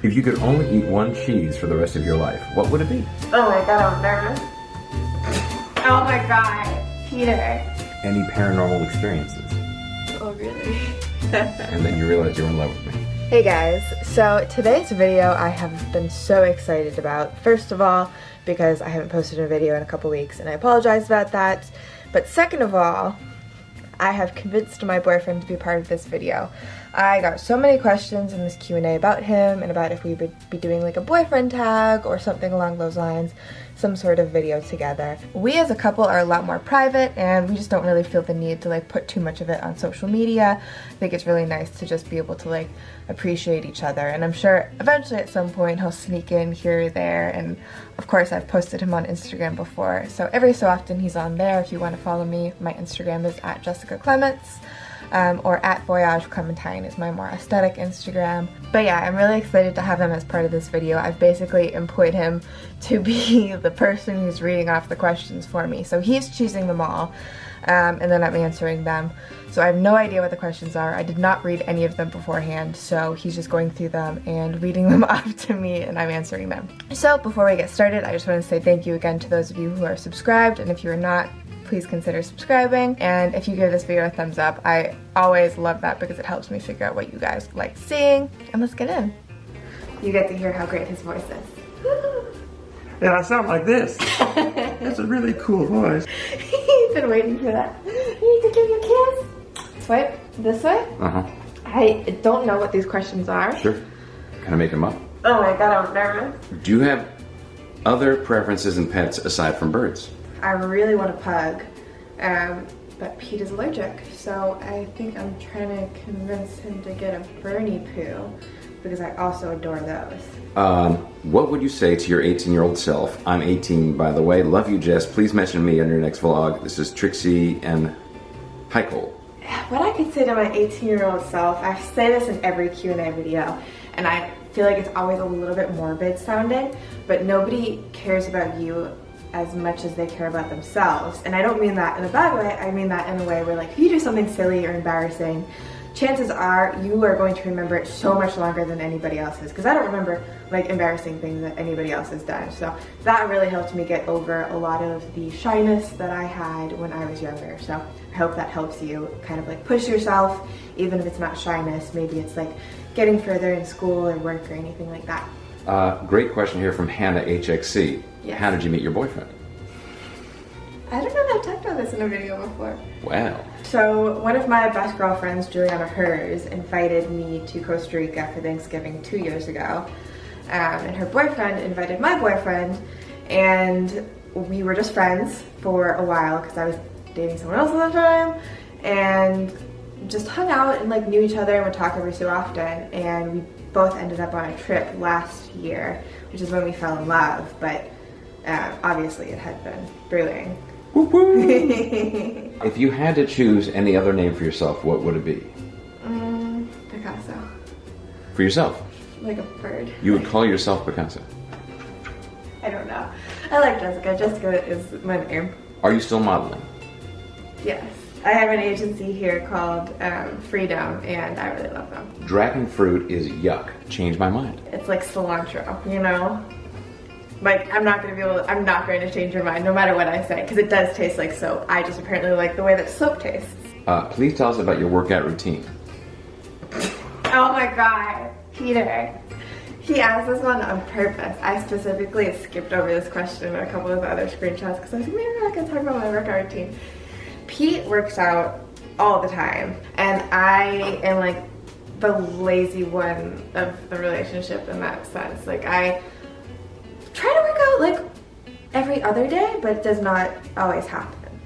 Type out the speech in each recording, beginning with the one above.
If you could only eat one cheese for the rest of your life, what would it be? Oh my god, I'm nervous. Oh my god, Peter. Any paranormal experiences? Oh really? And then you realize you're in love with me. Hey guys, so today's video I have been so excited about. First of all, because I haven't posted a video in a couple weeks and I apologize about that. But second of all, I have convinced my boyfriend to be part of this video. I got so many questions in this Q&A about him and about if we would be doing like a boyfriend tag or something along those lines, some sort of video together. We as a couple are a lot more private and we just don't really feel the need to like put too much of it on social media. I think it's really nice to just be able to like appreciate each other, and I'm sure eventually at some point he'll sneak in here or there, and of course I've posted him on Instagram before, so every so often he's on there. If you want to follow me, my Instagram is at Jessica Clements. Or at Voyage Clementine is my more aesthetic Instagram. But yeah, I'm really excited to have him as part of this video. I've basically employed him to be the person who's reading off the questions for me. So he's choosing them all, and then I'm answering them. So I have no idea what the questions are. I did not read any of them beforehand, so he's just going through them and reading them off to me, and I'm answering them. So before we get started, I just want to say thank you again to those of you who are subscribed, and if you're not, please consider subscribing, and if you give this video a thumbs up, I always love that because it helps me figure out what you guys like seeing. And let's get in. You get to hear how great his voice is. Yeah, I sound like this. That's a really cool voice. He's been waiting for that. You need to give you a kiss. Swipe this way. Uh-huh. I don't know what these questions are. Sure. Can I make them up? Oh my god, I'm nervous. Do you have other preferences in pets aside from birds? I really want a pug, but Pete is allergic, so I think I'm trying to convince him to get a Bernie poo, because I also adore those. What would you say to your 18-year-old self? I'm 18, by the way. Love you, Jess. Please mention me on your next vlog. This is Trixie and hi, Cole. What I could say to my 18-year-old self, I say this in every Q&A video, and I feel like it's always a little bit morbid sounding, but nobody cares about you as much as they care about themselves. And I don't mean that in a bad way, I mean that in a way where like if you do something silly or embarrassing, chances are you are going to remember it so much longer than anybody else's, because I don't remember like embarrassing things that anybody else has done. So that really helped me get over a lot of the shyness that I had when I was younger. So I hope that helps you kind of like push yourself, even if it's not shyness, maybe it's like getting further in school or work or anything like that. Great question here from Hannah HXC. Yes. How did you meet your boyfriend? I don't know if I've talked about this in a video before. Wow. So one of my best girlfriends, Juliana Hers, invited me to Costa Rica for Thanksgiving 2 years ago. And her boyfriend invited my boyfriend, and we were just friends for a while because I was dating someone else at the time, and just hung out and like knew each other and would talk every so often, and we both ended up on a trip last year, which is when we fell in love, but obviously it had been brewing. If you had to choose any other name for yourself, what would it be? Picasso. For yourself? Like a bird. You would call yourself Picasso? I don't know. I like Jessica. Jessica is my name. Are you still modeling? Yes. I have an agency here called Freedom, and I really love them. Dragon fruit is yuck. Change my mind. It's like cilantro, you know? Like, I'm not going to change your mind no matter what I say, because it does taste like soap. I just apparently like the way that soap tastes. Please tell us about your workout routine. Oh my god, Peter. He asked this one on purpose. I specifically skipped over this question in a couple of other screenshots because I was like, maybe I'm not going to talk about my workout routine. Pete works out all the time, and I am like the lazy one of the relationship in that sense. Like, I try to work out like every other day, but it does not always happen.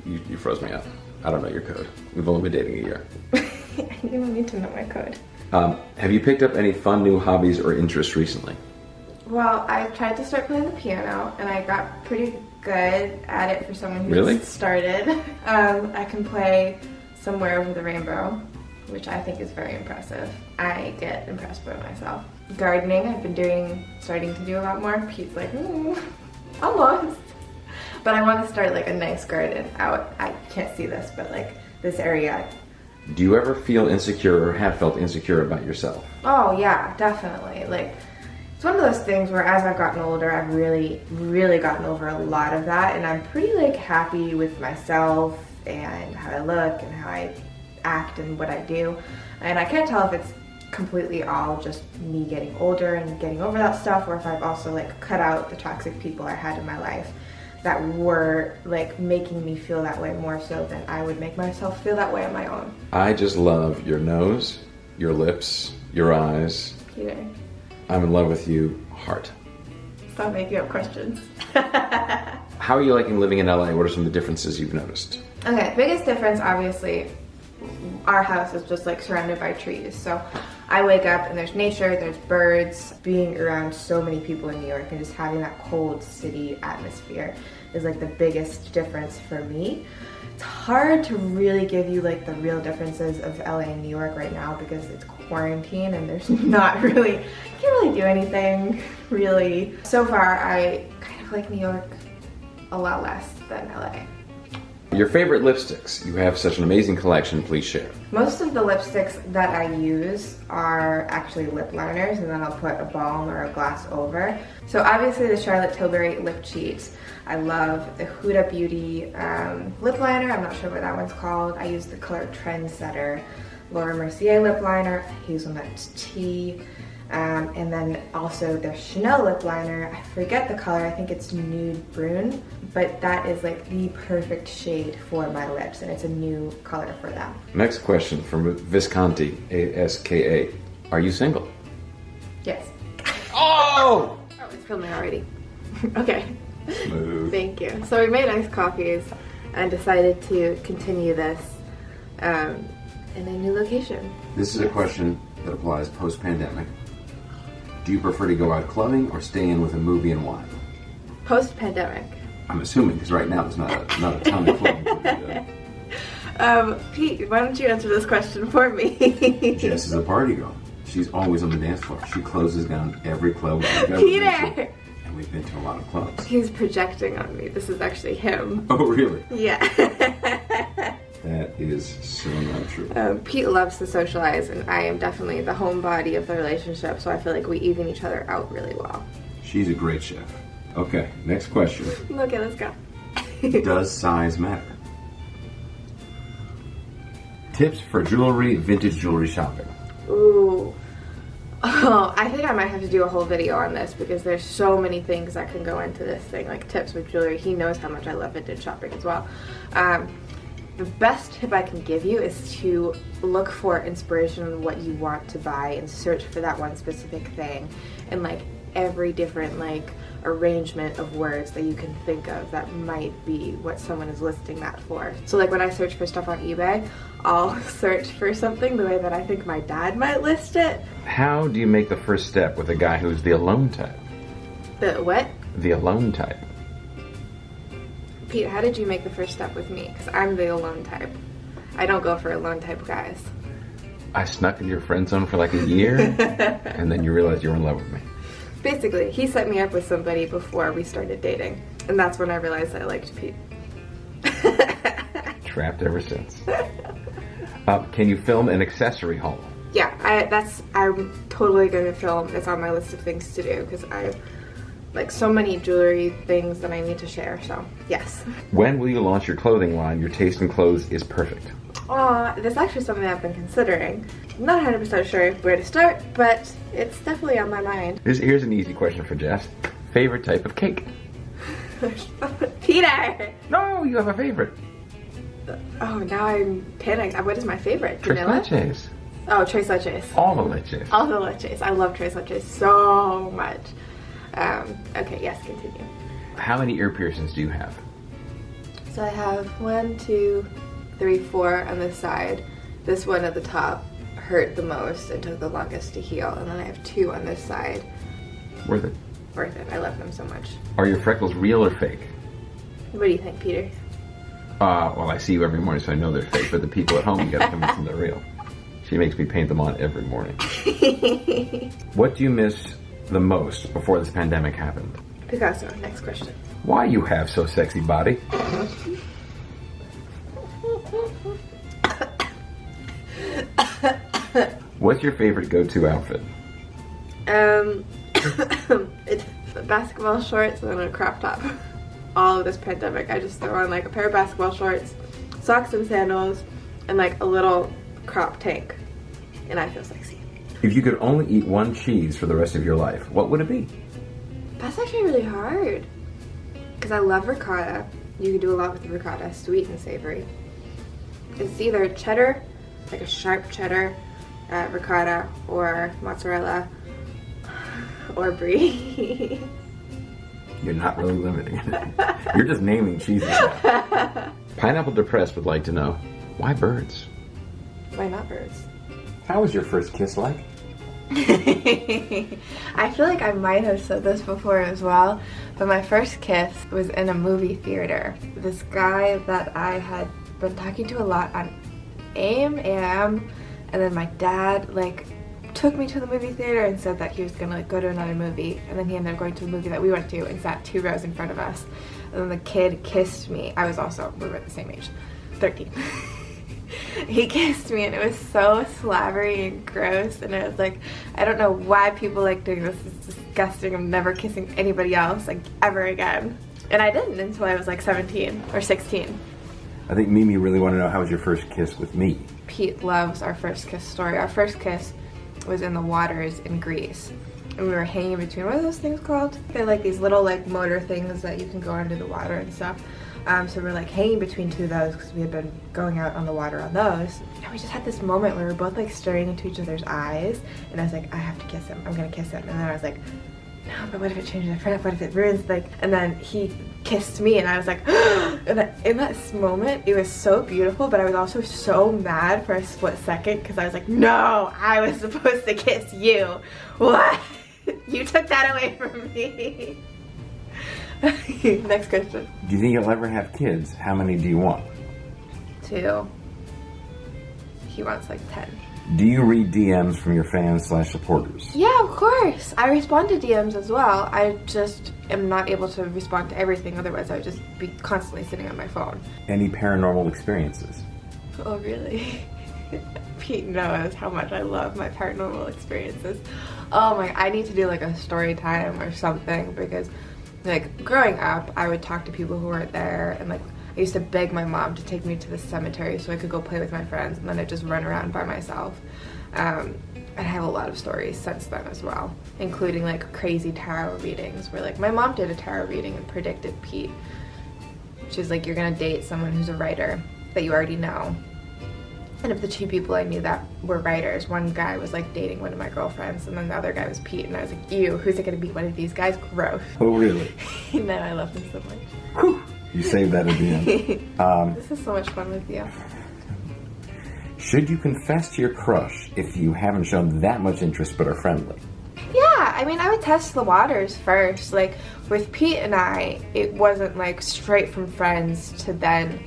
You froze me up. I don't know your code. We've only been dating a year. You don't need to know my code. Have you picked up any fun new hobbies or interests recently? Well, I tried to start playing the piano, and I got pretty good at it for someone who Really? just started. I can play Somewhere Over the Rainbow, which I think is very impressive. I get impressed by myself. Gardening, I've been starting to do a lot more. Pete's like, almost. But I want to start like a nice garden out. I can't see this, but like this area Do you ever feel insecure or have felt insecure about yourself? Oh yeah, definitely. Like, it's one of those things where as I've gotten older, I've really gotten over a lot of that, and I'm pretty like happy with myself and how I look and how I act and what I do. And I can't tell if it's completely all just me getting older and getting over that stuff, or if I've also like cut out the toxic people I had in my life that were like making me feel that way more so than I would make myself feel that way on my own. I just love your nose, your lips, your eyes. Peter, I'm in love with you, heart. stop making up questions. How are you liking living in LA? What are some of the differences you've noticed? Okay, biggest difference, obviously, our house is just like surrounded by trees. So I wake up and there's nature, there's birds. Being around so many people in New York and just having that cold city atmosphere is like the biggest difference for me. It's hard to really give you like the real differences of LA and New York right now because it's quarantine and there's not really, can't really do anything really. So far, I kind of like New York a lot less than LA. Your favorite lipsticks. You have such an amazing collection. Please share. Most of the lipsticks that I use are actually lip liners, and then I'll put a balm or a gloss over. So obviously the Charlotte Tilbury Lip Cheat. I love the Huda Beauty lip liner. I'm not sure what that one's called. I use the color Trendsetter Laura Mercier lip liner, Hazelnut Tea. And then also their Chanel lip liner. I forget the color, I think it's Nude Brune, but that is like the perfect shade for my lips, and it's a new color for them. Next question from Visconti, ASKA. Are you single? Yes. Oh! Oh, it's filming already. Okay. Smooth. Thank you. So we made iced coffees and decided to continue this in a new location. This is a question that applies post-pandemic. Do you prefer to go out clubbing or stay in with a movie and wine? Post-pandemic. I'm assuming, because right now there's not a ton of clubbing to do. Pete, why don't you answer this question for me? Jess is a party girl. She's always on the dance floor. She closes down every club we've ever been Peter! to, and we've been to a lot of clubs. He's projecting on me. This is actually him. Oh, really? Yeah. That is so not true. Pete loves to socialize, and I am definitely the homebody of the relationship, so I feel like we even each other out really well. She's a great chef. Okay, next question. Okay, let's go. Does size matter? Tips for jewelry, vintage jewelry shopping. Ooh. Oh, I think I might have to do a whole video on this because there's so many things that can go into this thing, like tips with jewelry. He knows how much I love vintage shopping as well. The best tip I can give you is to look for inspiration on what you want to buy and search for that one specific thing, and like every different like arrangement of words that you can think of that might be what someone is listing that for. So like when I search for stuff on eBay, I'll search for something the way that I think my dad might list it. How do you make the first step with a guy who's the alone type? The what? The alone type. Pete, how did you make the first step with me? Because I'm the alone type. I don't go for alone type guys. I snuck into your friend zone for like a year, and then you realized you were in love with me. Basically, he set me up with somebody before we started dating, and that's when I realized I liked Pete. Trapped ever since. Can you film an accessory haul? Yeah, I'm totally going to film. It's on my list of things to do because I like so many jewelry things that I need to share, so yes. When will you launch your clothing line? Your taste in clothes is perfect. That's actually something I've been considering. I'm not 100% sure where to start, but it's definitely on my mind. Here's an easy question for Jess. Favorite type of cake? Peter! No, you have a favorite. Oh, now I'm panicked. What is my favorite? Tres Vanilla? leches. Oh, tres leches. All the leches. All the leches. I love tres leches so much. Okay, yes, continue. How many ear piercings do you have? So I have 1, 2, 3, 4 on this side. This one at the top hurt the most and took the longest to heal. And then I have 2 on this side. Worth it. Worth it. I love them so much. Are your freckles real or fake? What do you think, Peter? Well, I see you every morning, so I know they're fake, but the people at home, you gotta convince them they're real. She makes me paint them on every morning. What do you miss the most before this pandemic happened? Picasso, next question. Why you have so sexy body? What's your favorite go-to outfit? It's basketball shorts and a crop top. All of this pandemic, I just throw on like a pair of basketball shorts, socks and sandals, and like a little crop tank, and I feel sexy. If you could only eat one cheese for the rest of your life, what would it be? That's actually really hard, because I love ricotta. You can do a lot with ricotta, sweet and savory. It's either cheddar, like a sharp cheddar, ricotta, or mozzarella, or brie. You're not really limiting it. You're just naming cheeses now. Pineapple Depressed would like to know, why birds? Why not birds? How was your first kiss like? I feel like I might have said this before as well, but my first kiss was in a movie theater. This guy that I had been talking to a lot on AIM, and then my dad like took me to the movie theater and said that he was gonna like go to another movie, and then he ended up going to the movie that we went to and sat 2 rows in front of us, and then the kid kissed me. We were at the same age, 13. He kissed me and it was so slobbery and gross, and I was like, I don't know why people like doing this. It's disgusting. I'm never kissing anybody else like ever again. And I didn't until I was like 17 or 16. I think Mimi really want to know, how was your first kiss with me? Pete loves our first kiss story. Our first kiss was in the waters in Greece, and we were hanging between, what are those things called? They're like these little like motor things that you can go under the water and stuff. So we're like hanging between 2 of those because we had been going out on the water on those. And we just had this moment where we were both like staring into each other's eyes, and I was like, I have to kiss him. I'm gonna kiss him. And then I was like, no, but what if it changes the friend? What if it ruins like? And then he kissed me, and I was like, and in that moment, it was so beautiful, but I was also so mad for a split second because I was like, no, I was supposed to kiss you. What? You took that away from me. Next question. Do you think you'll ever have kids? How many do you want? 2. He wants like 10. Do you read DMs from your fans/supporters? Yeah, of course. I respond to DMs as well. I just am not able to respond to everything, otherwise I would just be constantly sitting on my phone. Any paranormal experiences? Oh, really? Pete knows how much I love my paranormal experiences. Oh my, I need to do like a story time or something, because like growing up, I would talk to people who weren't there, and like I used to beg my mom to take me to the cemetery so I could go play with my friends, and then I'd just run around by myself. And I have a lot of stories since then as well, including like crazy tarot readings where like my mom did a tarot reading and predicted Pete, which is like you're gonna date someone who's a writer that you already know. And of the 2 people I knew that were writers, one guy was like dating one of my girlfriends, and then the other guy was Pete, and I was like, ew, who's it gonna be one of these guys? Gross. Oh, really? And then I love him so much. Whew. You saved that at the end. This is so much fun with you. Should you confess to your crush if you haven't shown that much interest but are friendly? Yeah, I mean, I would test the waters first. Like, with Pete and I, it wasn't like straight from friends to then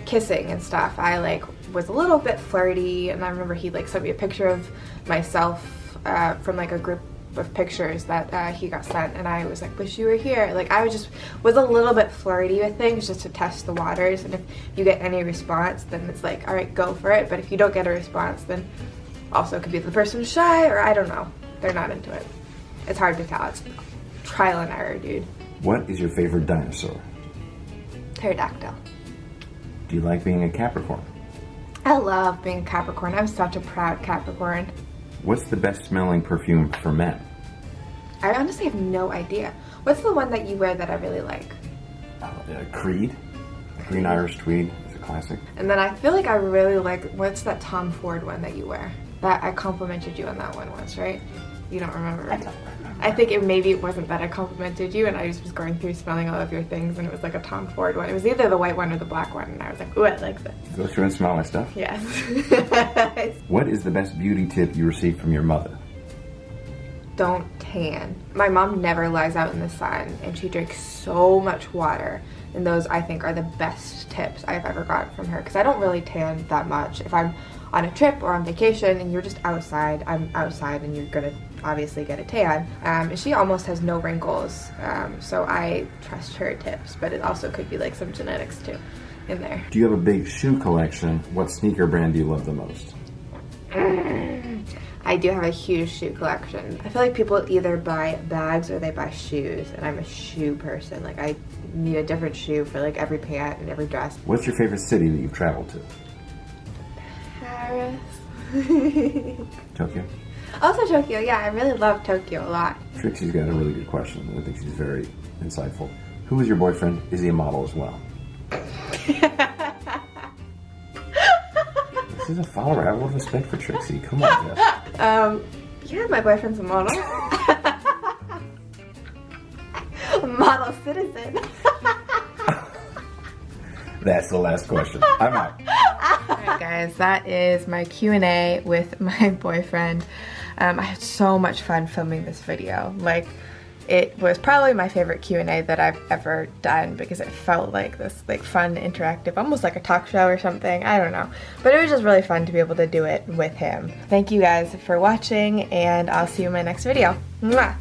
kissing and stuff. I like was a little bit flirty, and I remember he like sent me a picture of myself from like a group of pictures that he got sent, and I was like, wish you were here. Like, I was a little bit flirty with things just to test the waters, and if you get any response, then it's like, all right, go for it. But if you don't get a response, then also it could be the person's shy, or I don't know, they're not into it. It's hard to tell. It's trial and error, dude. What is your favorite dinosaur? Pterodactyl. Do you like being a Capricorn? I love being a Capricorn. I'm such a proud Capricorn. What's the best smelling perfume for men? I honestly have no idea. What's the one that you wear that I really like? Creed. Green Irish Tweed is a classic. And then I feel like I really like, what's that Tom Ford one that you wear? That I complimented you on that one once, right? You don't remember? I don't remember. I think maybe it wasn't that I complimented you, and I just was going through smelling all of your things, and it was like a Tom Ford one. It was either the white one or the black one, and I was like, ooh, I like this. Go through and smell my stuff? Yes. What is the best beauty tip you received from your mother? Don't tan. My mom never lies out in the sun, and she drinks so much water, and those I think are the best tips I've ever gotten from her, because I don't really tan that much. If I'm on a trip or on vacation and you're just outside, I'm outside, and you're gonna obviously get a tan. And she almost has no wrinkles, so I trust her tips, but it also could be like some genetics too in there. Do you have a big shoe collection? What sneaker brand do you love the most? I do have a huge shoe collection. I feel like people either buy bags or they buy shoes, and I'm a shoe person. Like, I need a different shoe for like every pant and every dress. What's your favorite city that you've traveled to? Paris. Tokyo? Also Tokyo, yeah, I really love Tokyo a lot. Trixie's got a really good question. I think she's very insightful. Who is your boyfriend? Is he a model as well? This is a follower. I have a lot of respect for Trixie. Come on, Jess. Yeah, my boyfriend's a model. Model citizen. That's the last question. I'm out. Alright guys, that is my Q&A with my boyfriend. I had so much fun filming this video. Like, it was probably my favorite Q&A that I've ever done because it felt like this like fun, interactive, almost like a talk show or something. I don't know. But it was just really fun to be able to do it with him. Thank you guys for watching, and I'll see you in my next video. Mwah!